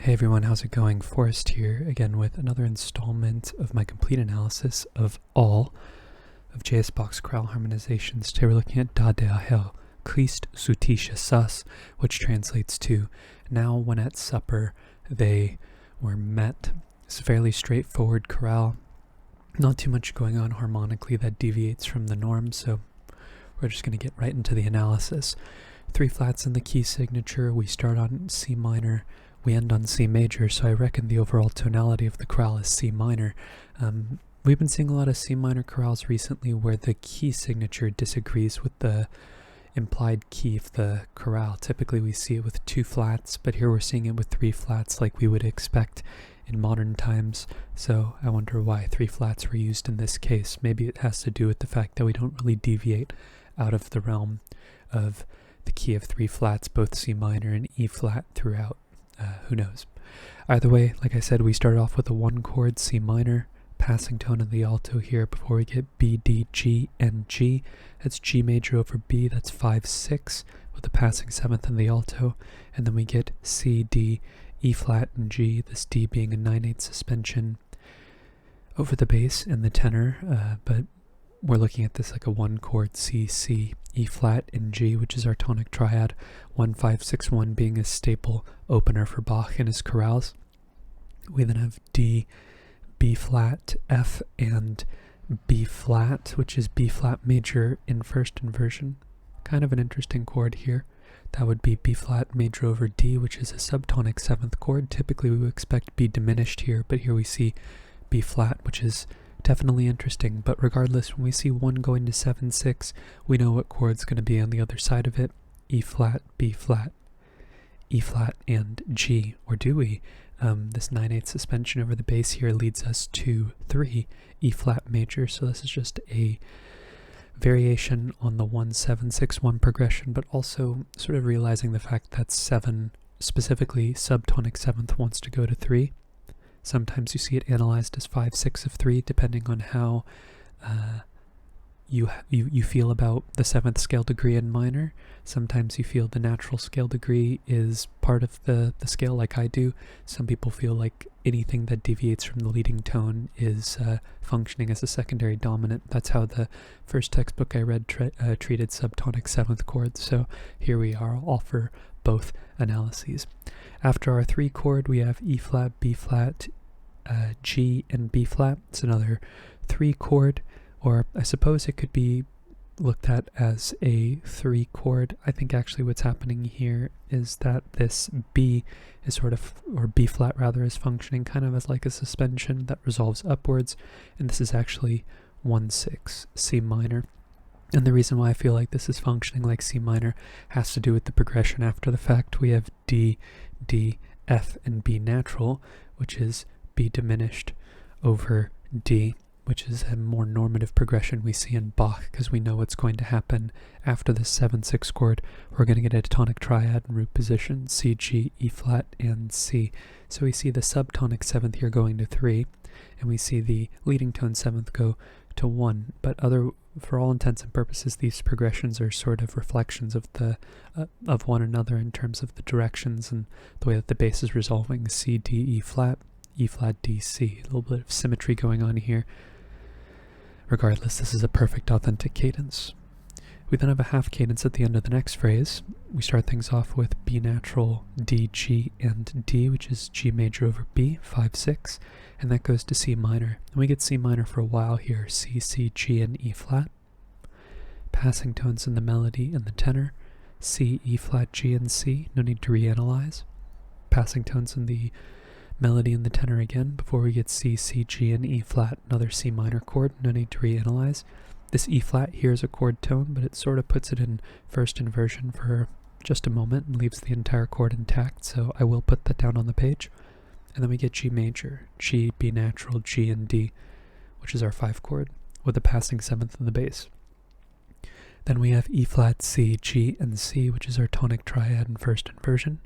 Hey everyone, how's it going? Forrest here, again with another installment of my complete analysis of all of J.S. Bach's chorale harmonizations. Today we're looking at Da der Herr, Christ zu Tische saß, which translates to, now when at supper they were met. It's a fairly straightforward chorale, not too much going on harmonically that deviates from the norm, so we're just going to get right into the analysis. 3 flats in the key signature, we start on C minor, we end on C major, so I reckon the overall tonality of the chorale is C minor. We've been seeing a lot of C minor chorales recently where the key signature disagrees with the implied key of the chorale. Typically we see it with 2 flats, but here we're seeing it with 3 flats like we would expect in modern times, so I wonder why 3 flats were used in this case. Maybe it has to do with the fact that we don't really deviate out of the realm of the key of 3 flats, both C minor and E flat throughout. Who knows? Either way, like I said, we start off with a 1 chord C minor, passing tone in the alto here before we get B, D, G, and G. That's G major over B, that's 5-6 with a passing 7th in the alto, and then we get C, D, E flat, and G, this D being a 9/8 suspension over the bass and the tenor, but we're looking at this like a 1 chord C, C, E flat, and G, which is our tonic triad, 1-5-6-1 being a staple opener for Bach in his chorales. We then have D, B flat, F, and B flat, which is B flat major in first inversion. Kind of an interesting chord here. That would be B flat major over D, which is a subtonic 7th chord. Typically we would expect B diminished here, but here we see B flat, which is definitely interesting. But regardless, when we see 1 going to 7-6, we know what chord's going to be on the other side of it. E flat, B flat, E flat, and G. Or do we? This 9/8 suspension over the bass here leads us to 3 E flat major, so this is just a variation on the 1-7-6-1 progression, but also sort of realizing the fact that 7, specifically subtonic 7th, wants to go to 3. Sometimes you see it analyzed as 5-6 of 3, depending on how you feel about the 7th scale degree in minor. Sometimes you feel the natural scale degree is part of the scale, like I do. Some people feel like anything that deviates from the leading tone is functioning as a secondary dominant. That's how the first textbook I read treated subtonic 7th chords, so here we are. I'll offer both analyses. After our 3 chord, we have E flat, B flat, G, and B flat. It's another 3 chord, or I suppose it could be looked at as a 3 chord. I think actually what's happening here is that this B is sort of, or B flat rather, is functioning kind of as like a suspension that resolves upwards, and this is actually 1-6 C minor. And the reason why I feel like this is functioning like C minor has to do with the progression after the fact. We have D, D, F, and B natural, which is B diminished over D, which is a more normative progression we see in Bach, because we know what's going to happen after this 7-6 chord. We're going to get a tonic triad in root position, C, G, E flat, and C. So we see the subtonic 7th here going to 3, and we see the leading tone 7th go to 1, but for all intents and purposes, these progressions are sort of reflections of the of one another in terms of the directions and the way that the bass is resolving. C, D, E flat, D, C. A little bit of symmetry going on here. Regardless, this is a perfect authentic cadence. We then have a half cadence at the end of the next phrase. We start things off with B natural, D, G, and D, which is G major over B, 5-6, and that goes to C minor. And we get C minor for a while here, C, C, G, and E flat. Passing tones in the melody and the tenor, C, E flat, G, and C, no need to reanalyze. Passing tones in the melody and the tenor again before we get C, C, G, and E flat, another C minor chord, no need to reanalyze. This E flat here is a chord tone, but it sort of puts it in first inversion for just a moment and leaves the entire chord intact, so I will put that down on the page. And then we get G major, G, B natural, G, and D, which is our 5 chord, with a passing 7th in the bass. Then we have E flat, C, G, and C, which is our tonic triad in first inversion.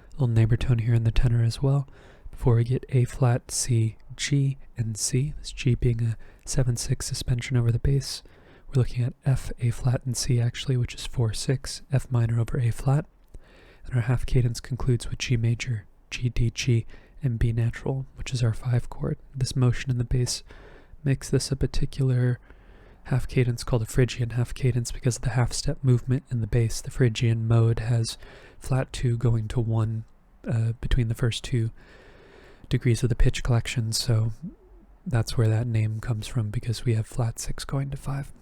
A little neighbor tone here in the tenor as well, before we get A flat, C, G, and C, this G being a 7-6 suspension over the bass. We're looking at F, A flat, and C actually, which is 4-6, F minor over A flat. And our half cadence concludes with G major, G, D, G, and B natural, which is our 5 chord. This motion in the bass makes this a particular half cadence called a Phrygian half cadence because of the half step movement in the bass. The Phrygian mode has flat 2 going to 1 between the first 2 degrees of the pitch collection, so that's where that name comes from, because we have flat 6 going to 5.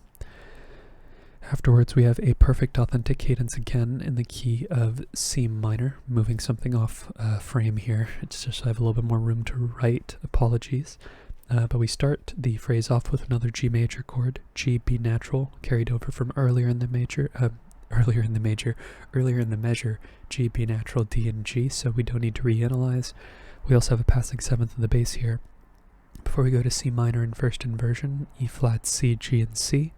Afterwards, we have a perfect authentic cadence again in the key of C minor, moving something off frame here. It's just so I have a little bit more room to write. Apologies. But we start the phrase off with another G major chord, G, B natural, carried over from earlier in the measure, G, B natural, D, and G, so we don't need to reanalyze. We also have a passing 7th of the bass here. Before we go to C minor in first inversion, E flat, C, G, and C.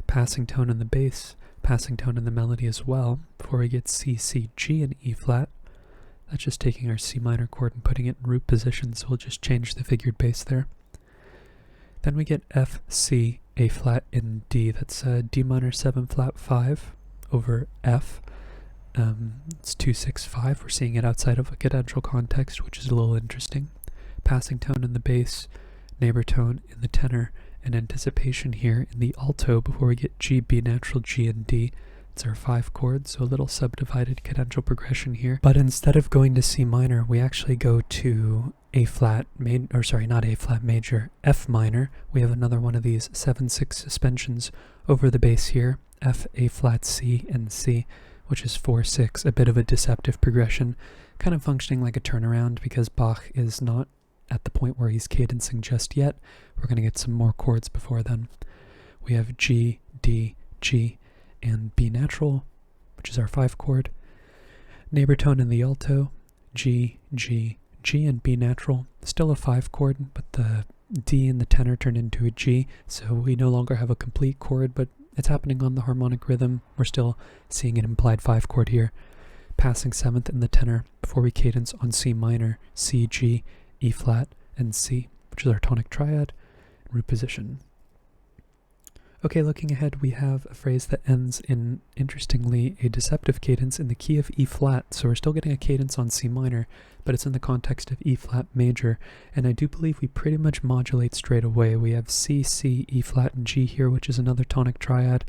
Passing tone in the bass, passing tone in the melody as well. Before we get C, C, G, and E flat, that's just taking our C minor chord and putting it in root position, so we'll just change the figured bass there. Then we get F, C, A flat, and D. That's D minor 7 flat 5 over F. It's 2, 6, 5. We're seeing it outside of a cadential context, which is a little interesting. Passing tone in the bass, neighbor tone in the tenor, and anticipation here in the alto before we get G, B natural, G, and D. It's our 5 chords, so a little subdivided cadential progression here. But instead of going to C minor, we actually go to A flat, not A flat major, F minor. We have another one of these 7/6 suspensions over the bass here, F, A flat, C, and C, which is 4/6, a bit of a deceptive progression, kind of functioning like a turnaround because Bach is not at the point where he's cadencing just yet. We're going to get some more chords before then. We have G, D, G, and B natural, which is our 5 chord. Neighbor tone in the alto, G, G, G, and B natural. Still a 5 chord, but the D in the tenor turned into a G, so we no longer have a complete chord, but it's happening on the harmonic rhythm. We're still seeing an implied 5 chord here. Passing 7th in the tenor before we cadence on C minor, C, G, E flat, and C, which is our tonic triad, root position. Okay, looking ahead, we have a phrase that ends in, interestingly, a deceptive cadence in the key of E flat. So we're still getting a cadence on C minor, but it's in the context of E flat major. And I do believe we pretty much modulate straight away. We have C, C, E flat, and G here, which is another tonic triad.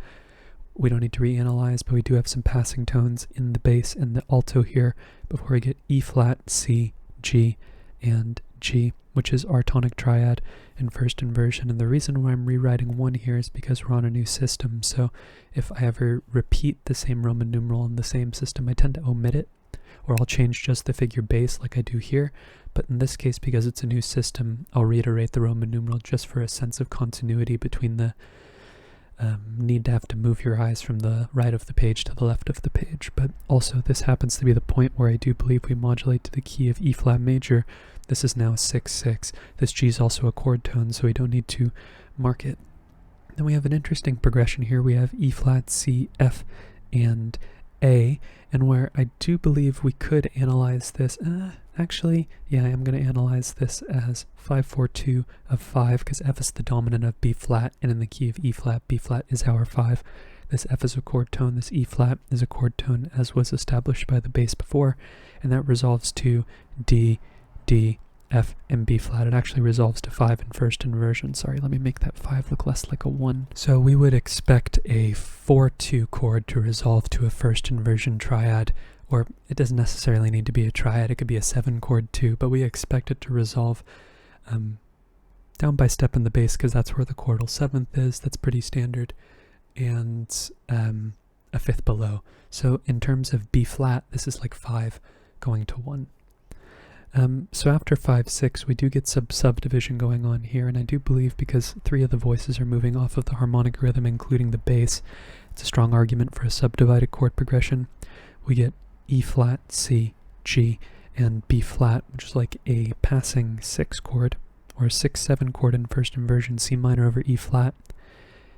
We don't need to reanalyze, but we do have some passing tones in the bass and the alto here before we get E flat, C, G, and G, which is our tonic triad in first inversion. And the reason why I'm rewriting 1 here is because we're on a new system. So if I ever repeat the same Roman numeral in the same system, I tend to omit it, or I'll change just the figure bass like I do here. But in this case, because it's a new system, I'll reiterate the Roman numeral just for a sense of continuity between the need to have to move your eyes from the right of the page to the left of the page. But also this happens to be the point where I do believe we modulate to the key of E flat major. This is now 6/6. This G is also a chord tone, so we don't need to mark it. Then we have an interesting progression here. We have E flat, C, F, and A, and where I do believe we could analyze this, actually, yeah, I'm going to analyze this as 5/4/2 of 5, because F is the dominant of B flat, and in the key of E flat, B flat is our 5. This F is a chord tone, this E flat is a chord tone, as was established by the bass before, and that resolves to D, D, F, and B flat. It actually resolves to 5 in first inversion. Sorry, let me make that 5 look less like a 1. So we would expect a 4/2 chord to resolve to a first inversion triad, or it doesn't necessarily need to be a triad, it could be a 7 chord too, but we expect it to resolve down by step in the bass because that's where the chordal 7th is. That's pretty standard, and a 5th below. So in terms of B flat, this is like 5 going to 1. So after 5/6, we do get subdivision going on here, and I do believe because 3 of the voices are moving off of the harmonic rhythm, including the bass, it's a strong argument for a subdivided chord progression. We get E flat, C, G, and B flat, which is like a passing 6 chord, or a 6/7 chord in first inversion, C minor over E flat,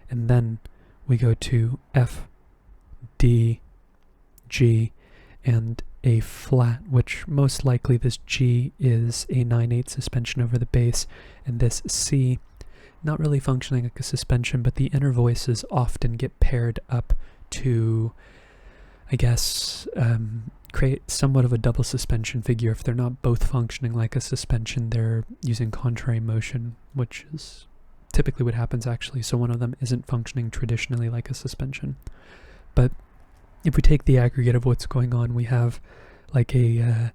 and then we go to F, D, G, and A flat, which most likely this G is a 9/8 suspension over the bass, and this C, not really functioning like a suspension, but the inner voices often get paired up to I guess, create somewhat of a double suspension figure. If they're not both functioning like a suspension, they're using contrary motion, which is typically what happens actually. So one of them isn't functioning traditionally like a suspension. But if we take the aggregate of what's going on, we have like a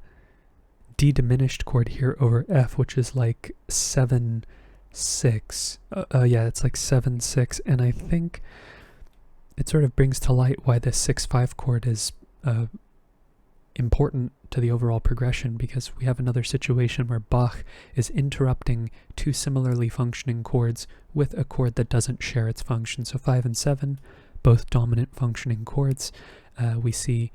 D diminished chord here over F, which is like 7, 6. Yeah, it's like 7, 6, and I think it sort of brings to light why this 6-5 chord is important to the overall progression, because we have another situation where Bach is interrupting two similarly functioning chords with a chord that doesn't share its function. So 5 and 7, both dominant functioning chords. We see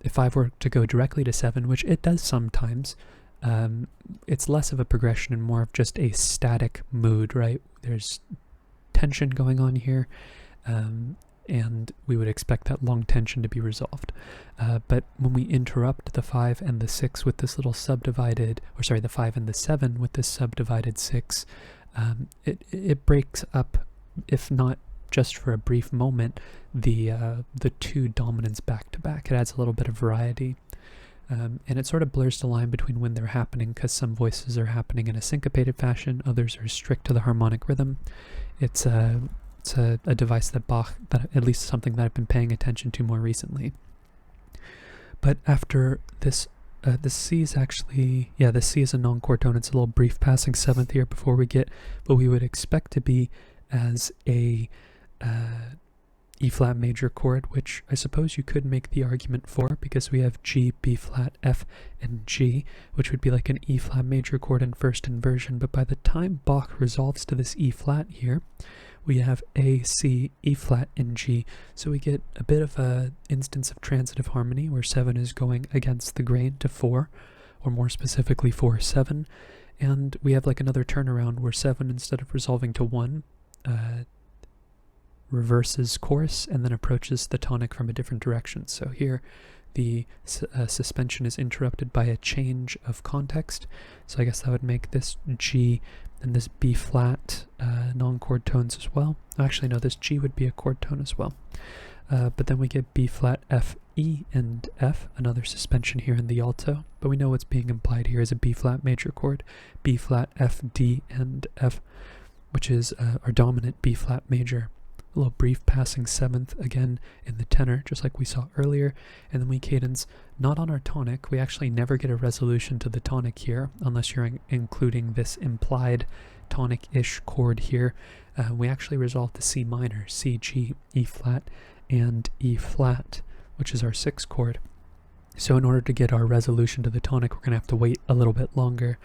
if 5 were to go directly to 7, which it does sometimes, it's less of a progression and more of just a static mood, right? There's tension going on here, and we would expect that long tension to be resolved. But when we interrupt the 5 and the 6 with this little subdivided, or sorry, the 5 and the 7 with this subdivided 6, it breaks up, if not just for a brief moment, the two dominants back to back. It adds a little bit of variety. And it sort of blurs the line between when they're happening, because some voices are happening in a syncopated fashion, others are strict to the harmonic rhythm. It's a device that Bach, that at least something that I've been paying attention to more recently. But after this, the C is actually, yeah, the C is a non-chord tone. It's a little brief passing seventh here before we get what we would expect to be as a E flat major chord, which I suppose you could make the argument for, because we have G, B flat, F, and G, which would be like an E flat major chord in first inversion. But by the time Bach resolves to this E flat here, we have A, C, E flat, and G. So we get a bit of a instance of transitive harmony where 7 is going against the grain to 4, or more specifically 4, 7. And we have like another turnaround where 7, instead of resolving to 1, reverses course and then approaches the tonic from a different direction. So here the suspension is interrupted by a change of context. So I guess that would make this G and this B flat non-chord tones as well. Actually, no, this G would be a chord tone as well. But then we get B flat, F, E, and F, another suspension here in the alto. But we know what's being implied here is a B flat major chord, B flat, F, D, and F, which is our dominant B flat major. A little brief passing seventh again in the tenor, just like we saw earlier, and then we cadence not on our tonic. We actually never get a resolution to the tonic here, unless you're including this implied tonic-ish chord here. We actually resolve to C minor, C, G, E flat, and E flat, which is our 6th chord. So in order to get our resolution to the tonic, we're going to have to wait a little bit longer.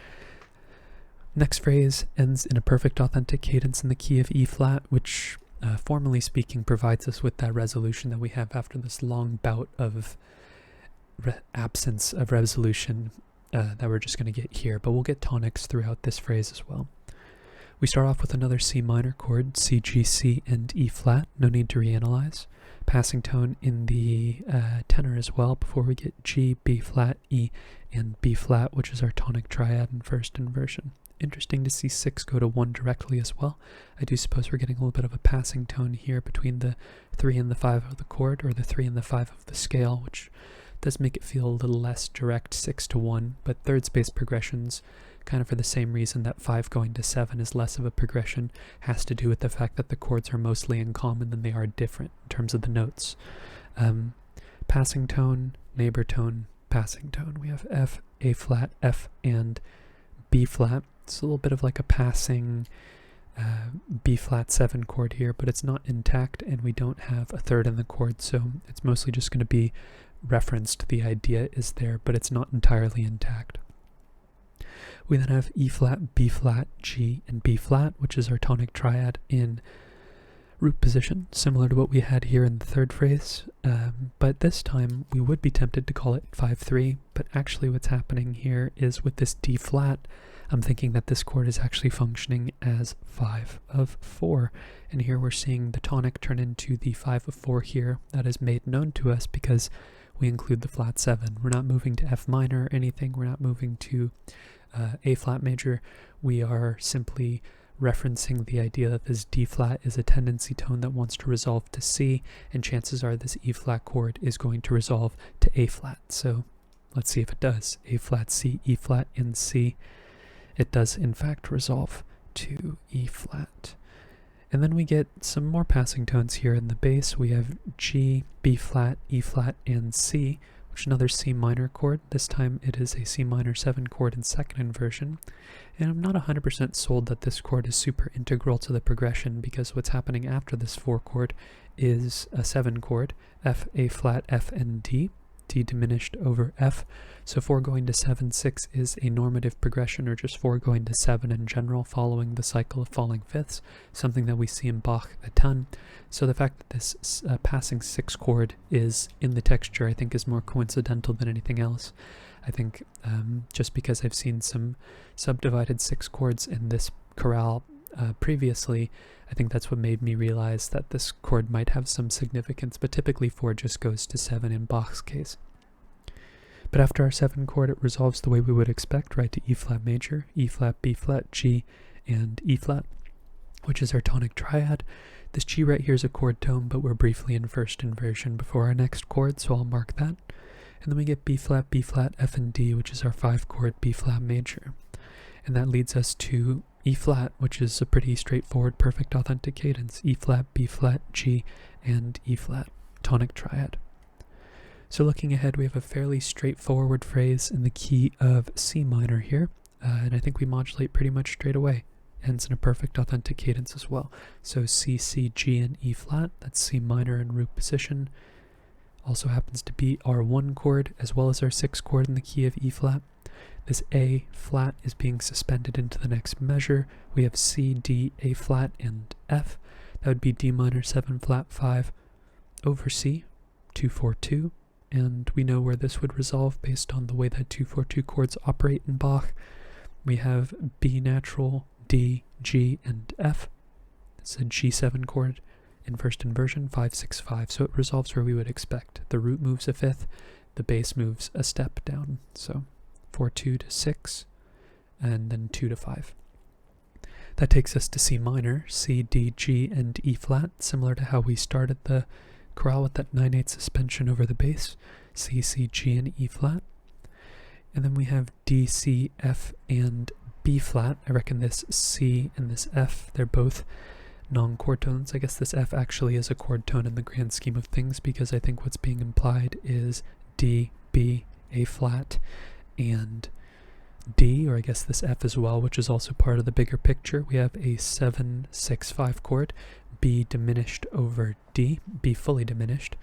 Next phrase ends in a perfect authentic cadence in the key of E flat, which formally speaking provides us with that resolution that we have after this long bout of absence of resolution that we're just going to get here, but we'll get tonics throughout this phrase as well. We start off with another C minor chord, C, G, C, and E flat. No need to reanalyze. Passing tone in the tenor as well before we get G, B flat, E, and B flat, which is our tonic triad in first inversion. Interesting to see 6 go to 1 directly as well. I do suppose we're getting a little bit of a passing tone here between the 3 and the 5 of the chord, or the 3 and the 5 of the scale, which does make it feel a little less direct, 6 to 1, but third space progressions, kind of for the same reason that 5 going to 7 is less of a progression, has to do with the fact that the chords are mostly in common than they are different in terms of the notes. Passing tone, neighbor tone, passing tone. We have F, A flat, F, and B flat. It's a little bit of like a passing B flat 7 chord here, but it's not intact, and we don't have a third in the chord, so it's mostly just going to be referenced. The idea is there, but it's not entirely intact. We then have E flat, B flat, G, and B flat, which is our tonic triad in root position, similar to what we had here in the third phrase, but this time we would be tempted to call it 5-3, but actually what's happening here is with this D flat, I'm thinking that this chord is actually functioning as 5 of 4, and here we're seeing the tonic turn into the 5 of 4 here. That is made known to us because we include the flat 7. We're not moving to F minor or anything, we're not moving to A flat major, we are simply referencing the idea that this D flat is a tendency tone that wants to resolve to C, and chances are this E flat chord is going to resolve to A flat. So let's see if it does. A flat, C, E flat, and C. It does in fact resolve to E flat. And then we get some more passing tones here in the bass. We have G, B flat, E flat, and C, which is another C minor chord. This time it is a C minor 7 chord in second inversion. And I'm not 100% sold that this chord is super integral to the progression, because what's happening after this 4 chord is a 7 chord, F, A flat, F, and D. D diminished over F. So 4 going to 7, 6 is a normative progression, or just 4 going to 7 in general, following the cycle of falling fifths, something that we see in Bach a ton. So the fact that this passing 6 chord is in the texture, I think, is more coincidental than anything else. I think just because I've seen some subdivided 6 chords in this chorale previously, I think that's what made me realize that this chord might have some significance, but typically 4 just goes to 7 in Bach's case. But after our 7 chord, it resolves the way we would expect, right, to E flat major, E flat, B flat, G, and E flat, which is our tonic triad. This G right here is a chord tone, but we're briefly in first inversion before our next chord, so I'll mark that. And then we get B flat, F, and D, which is our 5 chord B flat major. And that leads us to E flat, which is a pretty straightforward perfect authentic cadence. E flat, B flat, G, and E flat, tonic triad. So looking ahead, we have a fairly straightforward phrase in the key of C minor here, and I think we modulate pretty much straight away. Ends in a perfect authentic cadence as well. So C, C, G, and E flat, that's C minor in root position. Also happens to be our 1 chord as well as our 6 chord in the key of E flat. This A flat is being suspended into the next measure. We have C, D, A flat, and F. That would be D minor 7 flat 5 over C, 2, 4, 2. And we know where this would resolve based on the way that 2, 4, 2 chords operate in Bach. We have B natural, D, G, and F. It's a G7 chord in first inversion, 5, 6, 5. So it resolves where we would expect. The root moves a fifth, the bass moves a step down. So 4, 2 to 6, and then 2 to 5. That takes us to C minor, C, D, G, and E flat, similar to how we started the chorale with that 9/8 suspension over the bass. C, C, G, and E flat. And then we have D, C, F, and B flat. I reckon this C and this F, they're both non-chord tones. I guess this F actually is a chord tone in the grand scheme of things, because I think what's being implied is D, B, A flat, and D, or I guess this F as well, which is also part of the bigger picture. We have a 7, 6, 5 chord, B diminished over D, B fully diminished,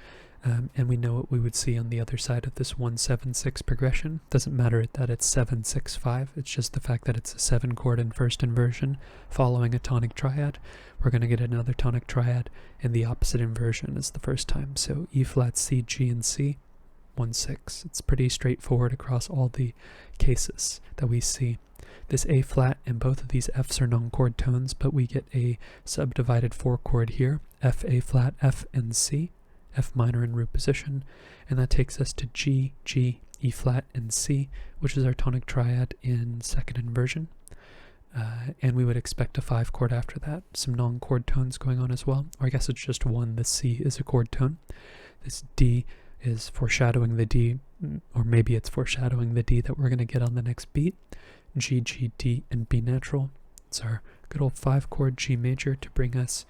and we know what we would see on the other side of this 1, 7, 6 progression. Doesn't matter that it's 7, 6, 5, it's just the fact that it's a 7 chord in first inversion following a tonic triad. We're going to get another tonic triad in the opposite inversion as the first time. So E flat, C, G, and C, 1, 6. It's pretty straightforward across all the cases that we see. This A flat and both of these Fs are non-chord tones, but we get a subdivided 4 chord here, F, A flat, F, and C, F minor in root position, and that takes us to G, G, E flat, and C, which is our tonic triad in second inversion. And we would expect a 5 chord after that. Some non-chord tones going on as well, or I guess it's just one. The C is a chord tone. This D is foreshadowing the D, or maybe it's foreshadowing the D that we're going to get on the next beat. G, G, D, and B natural. It's our good old 5 chord G major to bring us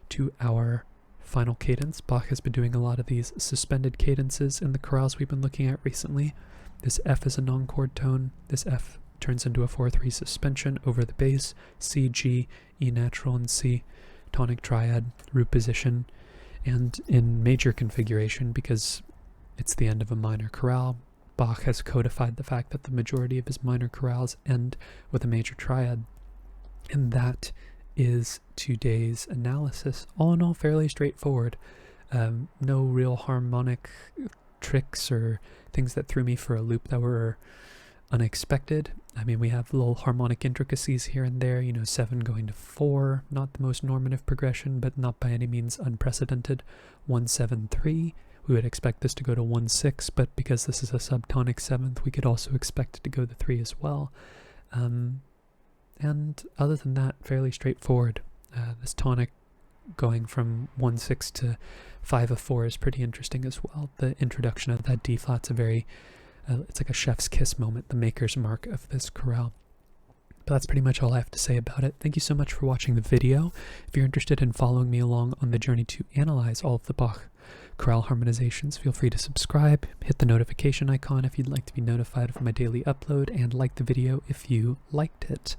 to our final cadence. Bach has been doing a lot of these suspended cadences in the chorales we've been looking at recently. This F is a non-chord tone. This F turns into a 4/3 suspension over the bass. C, G, E natural, and C, tonic triad, root position, and in major configuration, because it's the end of a minor chorale, Bach has codified the fact that the majority of his minor chorales end with a major triad. And that is today's analysis. All in all, fairly straightforward. No real harmonic tricks or things that threw me for a loop that were unexpected. I mean, we have little harmonic intricacies here and there, 7 going to 4, not the most normative progression, but not by any means unprecedented. 1, 7, 3. We would expect this to go to 1, 6, but because this is a subtonic 7th, we could also expect it to go to 3 as well. And other than that, fairly straightforward. This tonic going from 1/6 to 5/4 is pretty interesting as well. The introduction of that D flat's a very, it's like a chef's kiss moment, the maker's mark of this chorale. But that's pretty much all I have to say about it. Thank you so much for watching the video. If you're interested in following me along on the journey to analyze all of the Bach chorale harmonizations, feel free to subscribe, hit the notification icon if you'd like to be notified of my daily upload, and like the video if you liked it.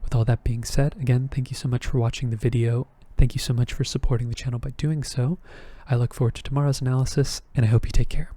With all that being said, again, thank you so much for watching the video. Thank you so much for supporting the channel by doing so. I look forward to tomorrow's analysis, and I hope you take care.